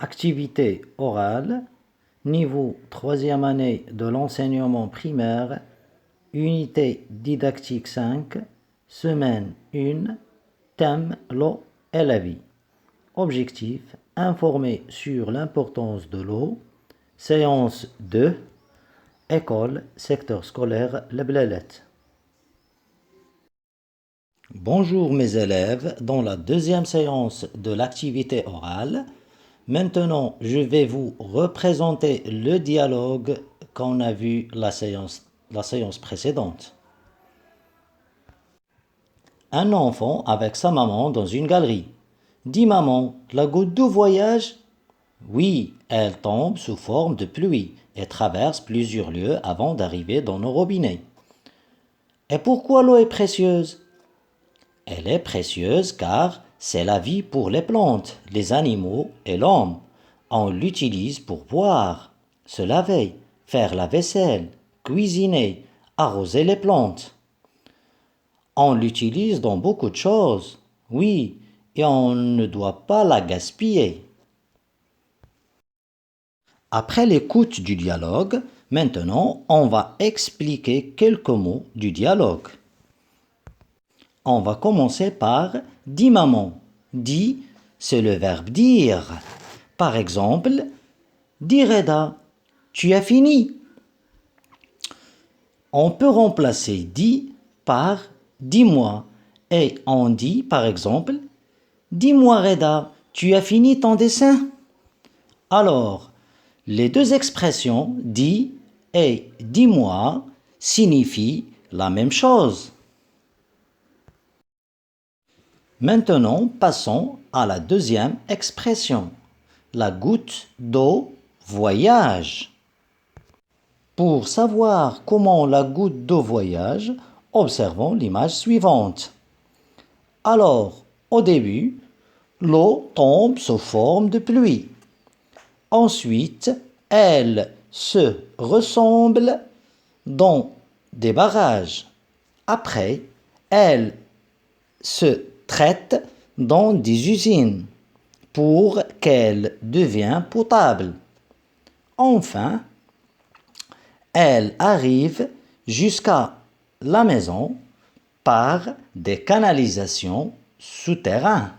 Activité orale, niveau troisième année de l'enseignement primaire, unité didactique 5, semaine 1, thème l'eau et la vie. Objectif, informer sur l'importance de l'eau. Séance 2, école, secteur scolaire, Le Blalette. Bonjour mes élèves, dans la deuxième séance de l'activité orale, maintenant je vais vous représenter le dialogue qu'on a vu la séance précédente. Un enfant avec sa maman dans une galerie. Dis maman, la goutte d'eau voyage? Oui, elle tombe sous forme de pluie et traverse plusieurs lieux avant d'arriver dans nos robinets. Et pourquoi l'eau est précieuse? Elle est précieuse car c'est la vie pour les plantes, les animaux et l'homme. On l'utilise pour boire, se laver, faire la vaisselle, cuisiner, arroser les plantes. On l'utilise dans beaucoup de choses, oui, et on ne doit pas la gaspiller. Après l'écoute du dialogue, maintenant on va expliquer quelques mots du dialogue. On va commencer par « dis maman ». « Dis », c'est le verbe « dire ». Par exemple, « dis Reda, tu as fini ». On peut remplacer « dis » par « dis-moi » et on dit par exemple « dis-moi Reda, tu as fini ton dessin ». Alors, les deux expressions « dis » et « dis-moi » signifient la même chose. Maintenant, passons à la deuxième expression. La goutte d'eau voyage. Pour savoir comment la goutte d'eau voyage, observons l'image suivante. Alors, au début, l'eau tombe sous forme de pluie. Ensuite, elle se ressemble dans des barrages. Après, elle se traite dans des usines pour qu'elle devienne potable. Enfin, elle arrive jusqu'à la maison par des canalisations souterraines.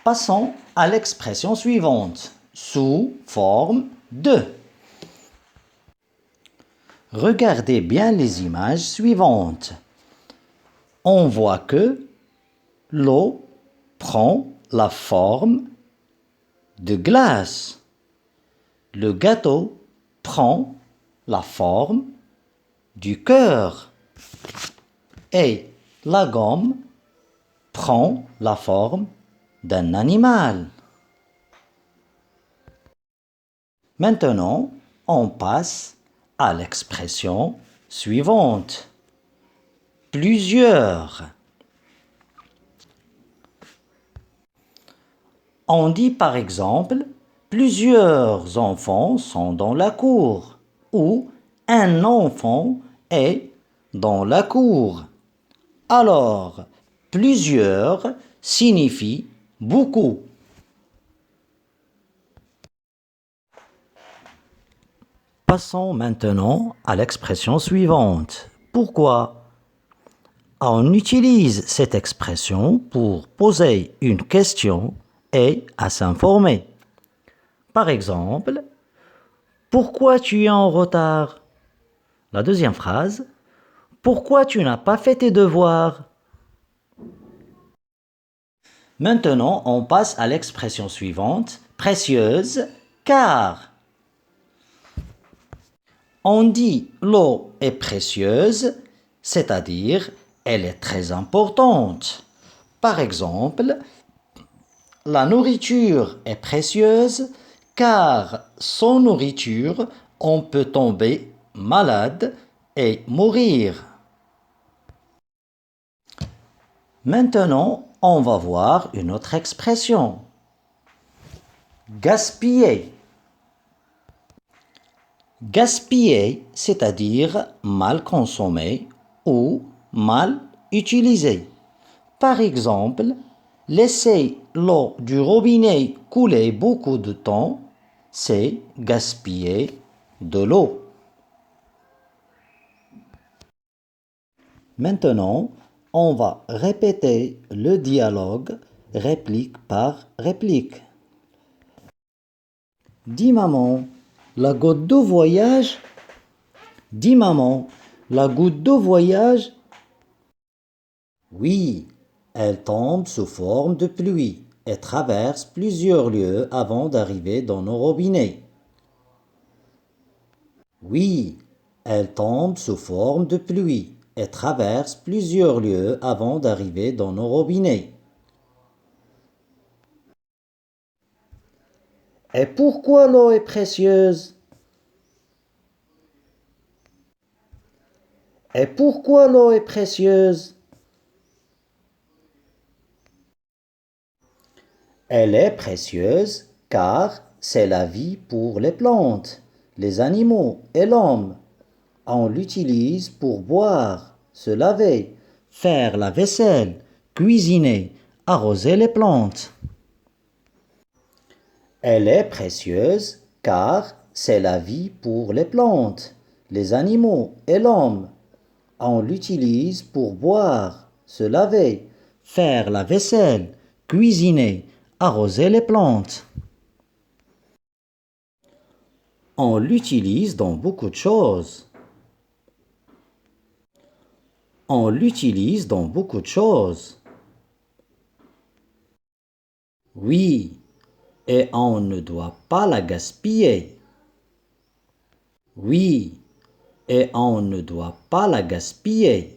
Passons à l'expression suivante, sous forme de. Regardez bien les images suivantes. On voit que l'eau prend la forme de glace. Le gâteau prend la forme du cœur. Et la gomme prend la forme d'un animal. Maintenant, on passe à l'expression suivante. Plusieurs. On dit par exemple « plusieurs enfants sont dans la cour » ou « un enfant est dans la cour ». Alors, plusieurs signifie beaucoup. Passons maintenant à l'expression suivante. Pourquoi? On utilise cette expression pour poser une question et à s'informer. Par exemple, pourquoi tu es en retard? La deuxième phrase, pourquoi tu n'as pas fait tes devoirs? Maintenant, on passe à l'expression suivante, précieuse, car. On dit l'eau est précieuse, c'est-à-dire elle est très importante. Par exemple, la nourriture est précieuse car sans nourriture, on peut tomber malade et mourir. Maintenant, on va voir une autre expression. Gaspiller. Gaspiller, c'est-à-dire mal consommer ou mal utiliser. Par exemple, Laisser l'eau du robinet couler beaucoup de temps, c'est gaspiller de l'eau. Maintenant, on va répéter le dialogue réplique par réplique. Dis maman, la goutte d'eau voyage. Dis maman, la goutte d'eau voyage. Oui, elle tombe sous forme de pluie et traverse plusieurs lieux avant d'arriver dans nos robinets. Oui, elle tombe sous forme de pluie et traverse plusieurs lieux avant d'arriver dans nos robinets. Et pourquoi l'eau est précieuse? Et pourquoi l'eau est précieuse? Elle est précieuse car c'est la vie pour les plantes, les animaux et l'homme. On l'utilise pour boire, se laver, faire la vaisselle, cuisiner, arroser les plantes. Elle est précieuse car c'est la vie pour les plantes, les animaux et l'homme. On l'utilise pour boire, se laver, faire la vaisselle, cuisiner, arroser les plantes. On l'utilise dans beaucoup de choses. On l'utilise dans beaucoup de choses. Oui, et on ne doit pas la gaspiller. Oui, et on ne doit pas la gaspiller.